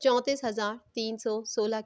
34,316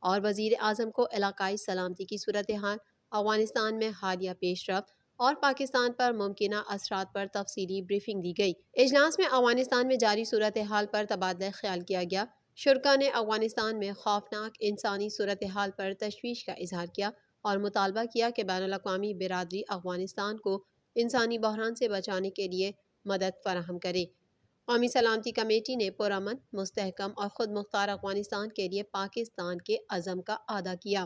اور وزیر اعظم کو علاقائی سلامتی کی صورتحال، افغانستان میں حالیہ پیش رفت اور پاکستان پر ممکنہ اثرات پر تفصیلی بریفنگ دی گئی۔ اجلاس میں افغانستان میں جاری صورتحال پر تبادلہ خیال کیا گیا۔ شرکاء نے افغانستان میں خوفناک انسانی صورتحال پر تشویش کا اظہار کیا اور مطالبہ کیا کہ بین الاقوامی برادری افغانستان کو انسانی بحران سے بچانے کے لیے مدد فراہم کرے۔ قومی سلامتی کمیٹی نے پرامن، مستحکم اور خود مختار افغانستان کے لیے پاکستان کے عزم کا اعادہ کیا۔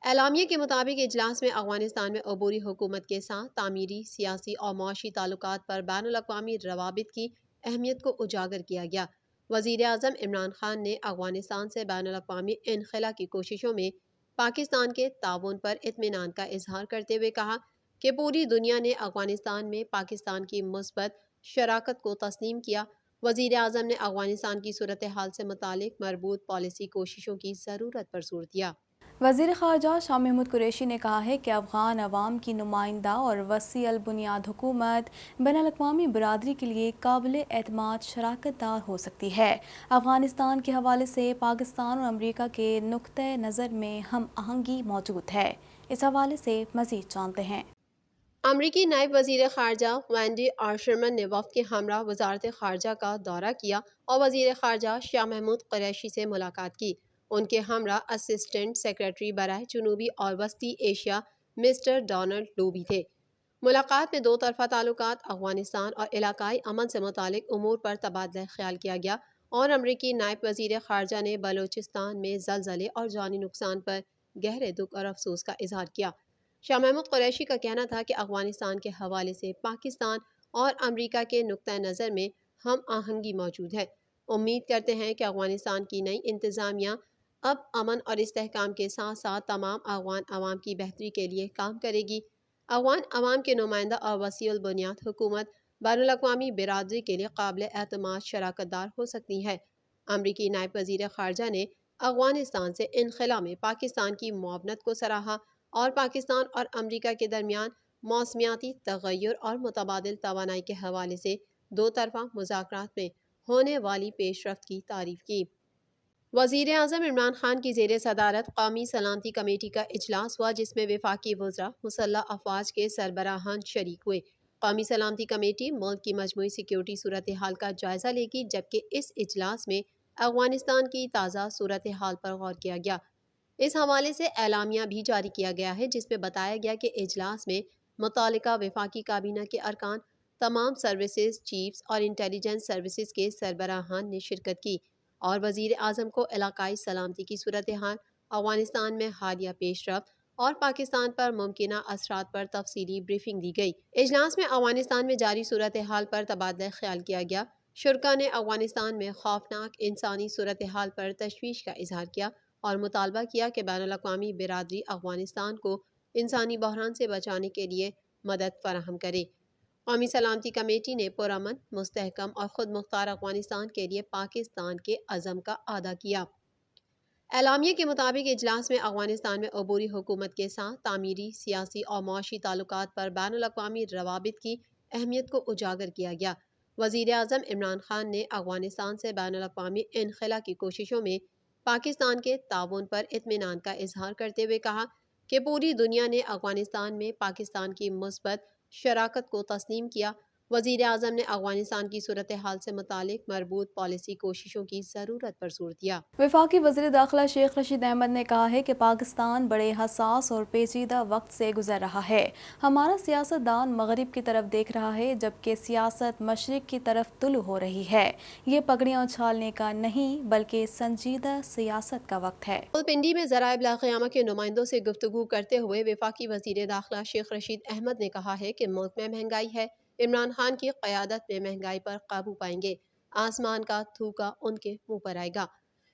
اعلامیے کے مطابق اجلاس میں افغانستان میں عبوری حکومت کے ساتھ تعمیری، سیاسی اور معاشی تعلقات پر بین الاقوامی روابط کی اہمیت کو اجاگر کیا گیا۔ وزیر اعظم عمران خان نے افغانستان سے بین الاقوامی انخلا کی کوششوں میں پاکستان کے تعاون پر اطمینان کا اظہار کرتے ہوئے کہا کہ پوری دنیا نے افغانستان میں پاکستان کی مثبت شراکت کو تسلیم کیا۔ وزیر اعظم نے افغانستان کی صورتحال سے متعلق مربوط پالیسی کوششوں کی ضرورت پر زور دیا۔ وزیر خارجہ شاہ محمود قریشی نے کہا ہے کہ افغان عوام کی نمائندہ اور وسیع البنیاد حکومت بین الاقوامی برادری کے لیے قابل اعتماد شراکت دار ہو سکتی ہے۔ افغانستان کے حوالے سے پاکستان اور امریکہ کے نقطۂ نظر میں ہم آہنگی موجود ہے۔ اس حوالے سے مزید جانتے ہیں۔ امریکی نائب وزیر خارجہ وینڈی آشرمن نے وفد کے ہمراہ وزارت خارجہ کا دورہ کیا اور وزیر خارجہ شاہ محمود قریشی سے ملاقات کی۔ ان کے ہمراہ اسسٹنٹ سیکریٹری برائے جنوبی اور وسطی ایشیا مسٹر ڈونلڈ لو بھی تھے۔ ملاقات میں دو طرفہ تعلقات، افغانستان اور علاقائی امن سے متعلق امور پر تبادلہ خیال کیا گیا اور امریکی نائب وزیر خارجہ نے بلوچستان میں زلزلے اور جانی نقصان پر گہرے دکھ اور افسوس کا اظہار کیا۔ شاہ محمود قریشی کا کہنا تھا کہ افغانستان کے حوالے سے پاکستان اور امریکہ کے نقطۂ نظر میں ہم آہنگی موجود ہے۔ امید کرتے ہیں کہ افغانستان کی نئی انتظامیہ اب امن اور استحکام کے ساتھ ساتھ تمام افغان عوام کی بہتری کے لیے کام کرے گی۔ افغان عوام کے نمائندہ اور وسیع البنیاد حکومت بین الاقوامی برادری کے لیے قابل اعتماد شراکت دار ہو سکتی ہے۔ امریکی نائب وزیر خارجہ نے افغانستان سے انخلا میں پاکستان کی معاونت کو سراہا اور پاکستان اور امریکہ کے درمیان موسمیاتی تغیر اور متبادل توانائی کے حوالے سے دو طرفہ مذاکرات میں ہونے والی پیش رفت کی تعریف کی۔ وزیر اعظم عمران خان کی زیر صدارت قومی سلامتی کمیٹی کا اجلاس ہوا، جس میں وفاقی وزراء، مسلح افواج کے سربراہان شریک ہوئے۔ قومی سلامتی کمیٹی ملک کی مجموعی سیکیورٹی صورتحال کا جائزہ لے گی، جبکہ اس اجلاس میں افغانستان کی تازہ صورتحال پر غور کیا گیا۔ اس حوالے سے اعلامیہ بھی جاری کیا گیا ہے، جس میں بتایا گیا کہ اجلاس میں متعلقہ وفاقی کابینہ کے ارکان، تمام سروسز چیفز اور انٹیلیجنس سروسز کے سربراہان نے شرکت کی اور وزیر اعظم کو علاقائی سلامتی کی صورتحال، افغانستان میں حالیہ پیش رفت اور پاکستان پر ممکنہ اثرات پر تفصیلی بریفنگ دی گئی۔ اجلاس میں افغانستان میں جاری صورتحال پر تبادلہ خیال کیا گیا۔ شرکاء نے افغانستان میں خوفناک انسانی صورتحال پر تشویش کا اظہار کیا اور مطالبہ کیا کہ بین الاقوامی برادری افغانستان کو انسانی بحران سے بچانے کے لیے مدد فراہم کرے۔ قومی سلامتی کمیٹی نے پرامن، مستحکم اور خود مختار افغانستان کے لیے پاکستان کے عزم کا اعادہ کیا۔ اعلامیے کے مطابق اجلاس میں افغانستان میں عبوری حکومت کے ساتھ تعمیری، سیاسی اور معاشی تعلقات پر بین الاقوامی روابط کی اہمیت کو اجاگر کیا گیا۔ وزیر اعظم عمران خان نے افغانستان سے بین الاقوامی انخلا کی کوششوں میں پاکستان کے تعاون پر اطمینان کا اظہار کرتے ہوئے کہا کہ پوری دنیا نے افغانستان میں پاکستان کی مثبت شراکت کو تسلیم کیا۔ وزیر اعظم نے افغانستان کی صورتحال سے متعلق مربوط پالیسی کوششوں کی ضرورت پر زور دیا۔ وفاقی وزیر داخلہ شیخ رشید احمد نے کہا ہے کہ پاکستان بڑے حساس اور پیچیدہ وقت سے گزر رہا ہے۔ ہمارا سیاست دان مغرب کی طرف دیکھ رہا ہے، جبکہ سیاست مشرق کی طرف طلوع ہو رہی ہے۔ یہ پگڑیاں اچھالنے کا نہیں بلکہ سنجیدہ سیاست کا وقت ہے۔ پنڈی میں ذرائع ابلاغ قیامہ کے نمائندوں سے گفتگو کرتے ہوئے وفاقی وزیر داخلہ شیخ رشید احمد نے کہا ہے کہ ملک میں مہنگائی ہے، عمران خان کی قیادت میں مہنگائی پر قابو پائیں گے، آسمان کا تھوکا ان کے منہ پر آئے گا۔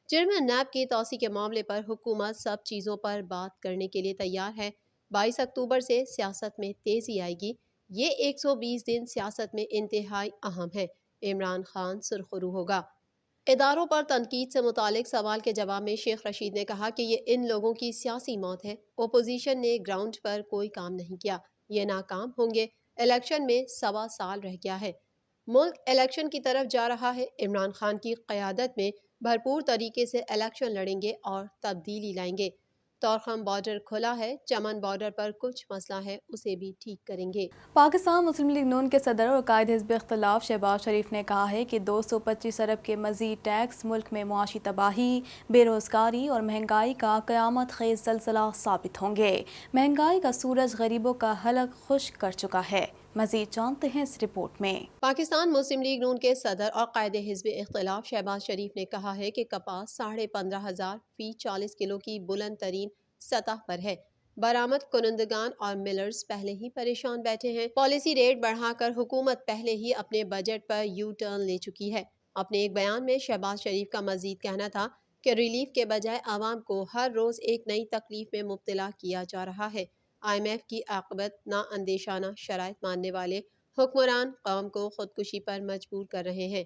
چیئرمین نیب کی توسیع کے معاملے پر حکومت سب چیزوں پر بات کرنے کے لیے تیار ہے۔ 22 اکتوبر سے سیاست میں تیزی آئے گی۔ یہ 120 دن سیاست میں انتہائی اہم ہے۔ عمران خان سرخرو ہوگا۔ اداروں پر تنقید سے متعلق سوال کے جواب میں شیخ رشید نے کہا کہ یہ ان لوگوں کی سیاسی موت ہے۔ اپوزیشن نے گراؤنڈ پر کوئی کام نہیں کیا، یہ ناکام ہوں گے۔ الیکشن میں 1.25 سال رہ گیا ہے، ملک الیکشن کی طرف جا رہا ہے۔ عمران خان کی قیادت میں بھرپور طریقے سے الیکشن لڑیں گے اور تبدیلی لائیں گے۔ طورخم بارڈر کھلا ہے، چمن بارڈر پر کچھ مسئلہ ہے، اسے بھی ٹھیک کریں گے۔ پاکستان مسلم لیگ نون کے صدر اور قائد حزب اختلاف شہباز شریف نے کہا ہے کہ 225 ارب کے مزید ٹیکس ملک میں معاشی تباہی، بے روزگاری اور مہنگائی کا قیامت خیز زلزلہ ثابت ہوں گے۔ مہنگائی کا سورج غریبوں کا حلق خشک کر چکا ہے۔ مزید جانتے ہیں اس رپورٹ میں۔ پاکستان مسلم لیگ نون کے صدر اور قائد حزب اختلاف شہباز شریف نے کہا ہے کہ کپاس 15,500 فی 40 کلو کی بلند ترین سطح پر ہے۔ برآمد کنندگان اور ملرز پہلے ہی پریشان بیٹھے ہیں۔ پالیسی ریٹ بڑھا کر حکومت پہلے ہی اپنے بجٹ پر یو ٹرن لے چکی ہے۔ اپنے ایک بیان میں شہباز شریف کا مزید کہنا تھا کہ ریلیف کے بجائے عوام کو ہر روز ایک نئی تکلیف میں مبتلا کیا جا رہا ہے۔ IMF کی عاقبت نا اندیشانہ شرائط ماننے والے حکمران قوم کو خودکشی پر مجبور کر رہے ہیں۔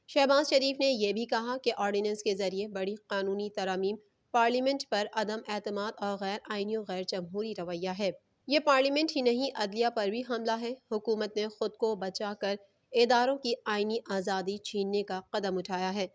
شہباز شریف نے یہ بھی کہا کہ آرڈیننس کے ذریعے بڑی قانونی ترامیم پارلیمنٹ پر عدم اعتماد اور غیر آئینی و غیر جمہوری رویہ ہے۔ یہ پارلیمنٹ ہی نہیں، عدلیہ پر بھی حملہ ہے۔ حکومت نے خود کو بچا کر اداروں کی آئینی آزادی چھیننے کا قدم اٹھایا ہے۔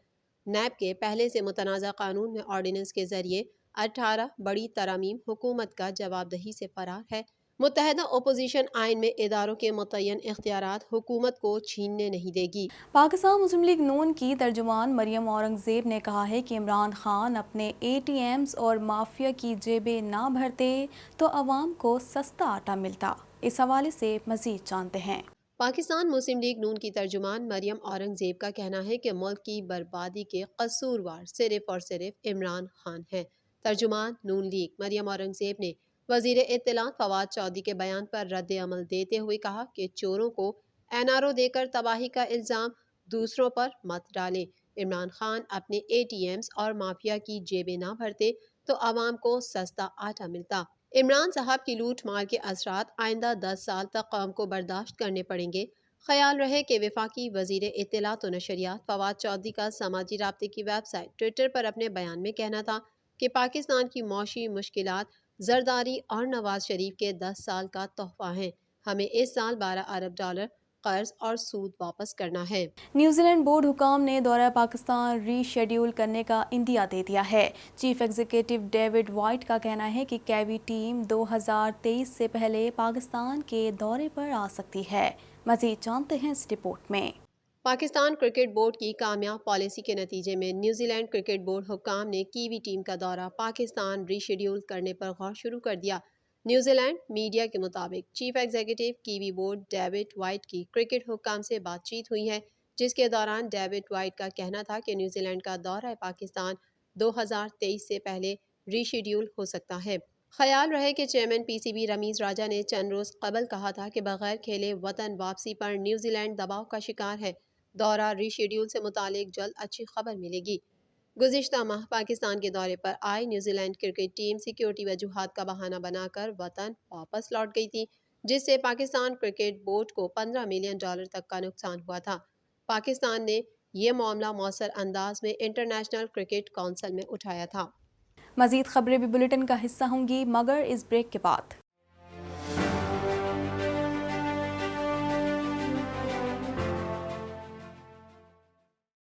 نیب کے پہلے سے متنازع قانون میں آرڈیننس کے ذریعے 18 بڑی ترامیم حکومت کا جواب دہی سے فرار ہے۔ متحدہ اپوزیشن آئین میں اداروں کے متعین اختیارات حکومت کو چھیننے نہیں دے گی۔ پاکستان مسلم لیگ نون کی ترجمان مریم اورنگزیب نے کہا ہے کہ عمران خان اپنے ATMs اور مافیا کی جیبیں نہ بھرتے تو عوام کو سستا آٹا ملتا۔ اس حوالے سے مزید جانتے ہیں۔ پاکستان مسلم لیگ نون کی ترجمان مریم اورنگزیب کا کہنا ہے کہ ملک کی بربادی کے قصوروار صرف اور صرف عمران خان ہیں۔ ترجمان نون لیگ مریم اورنگزیب نے وزیر اطلاعات فواد چودھری کے بیان پر رد عمل دیتے ہوئے کہا کہ چوروں کو NRO دے کر تباہی کا الزام دوسروں پر مت ڈالیں۔ عمران خان اپنے ATMs اور مافیا کی جیبیں نہ بھرتے تو عوام کو سستا آٹا ملتا۔ عمران صاحب کی لوٹ مار کے اثرات آئندہ 10 سال تک قوم کو برداشت کرنے پڑیں گے۔ خیال رہے کہ وفاقی وزیر اطلاعات و نشریات فواد چودھری کا سماجی رابطے کی ویب سائٹ ٹویٹر پر اپنے بیان میں کہنا تھا کہ پاکستان کی معاشی مشکلات زرداری اور نواز شریف کے 10 سال کا تحفہ ہیں۔ ہمیں اس سال 12 ارب ڈالر قرض اور سود واپس کرنا ہے۔ نیوزی لینڈ بورڈ حکام نے دورہ پاکستان ری شیڈیول کرنے کا عندیہ دے دیا ہے۔ چیف ایگزیکٹو ڈیوڈ وائٹ کا کہنا ہے کہ کیوی ٹیم 2023 سے پہلے پاکستان کے دورے پر آ سکتی ہے۔ مزید جانتے ہیں اس رپورٹ میں۔ پاکستان کرکٹ بورڈ کی کامیاب پالیسی کے نتیجے میں نیوزی لینڈ کرکٹ بورڈ حکام نے کیوی ٹیم کا دورہ پاکستان ری شیڈیول کرنے پر غور شروع کر دیا۔ نیوزی لینڈ میڈیا کے مطابق chief executive kiwi board David white کی کرکٹ حکام سے بات چیت ہوئی ہے، جس کے دوران ڈیوڈ وائٹ کا کہنا تھا کہ نیوزی لینڈ کا دورہ پاکستان 2023 سے پہلے ری شیڈیول ہو سکتا ہے۔ خیال رہے کہ چیئرمین PCB رمیز راجہ نے چند روز قبل کہا تھا کہ بغیر کھیلے وطن واپسی پر نیوزی لینڈ دباؤ کا شکار ہے۔ دورہ ری شیڈیول سے متعلق جلد اچھی خبر ملے گی۔ گزشتہ ماہ پاکستان کے دورے پر آئی New Zealand cricket team security وجوہات کا بہانہ بنا کر وطن واپس لوٹ گئی تھی، جس سے پاکستان کرکٹ بورڈ کو $15 ملین تک کا نقصان ہوا تھا۔ پاکستان نے یہ معاملہ مؤثر انداز میں انٹرنیشنل کرکٹ کونسل میں اٹھایا تھا۔ مزید خبریں بھی بلیٹن کا حصہ ہوں گی، مگر اس بریک کے بعد۔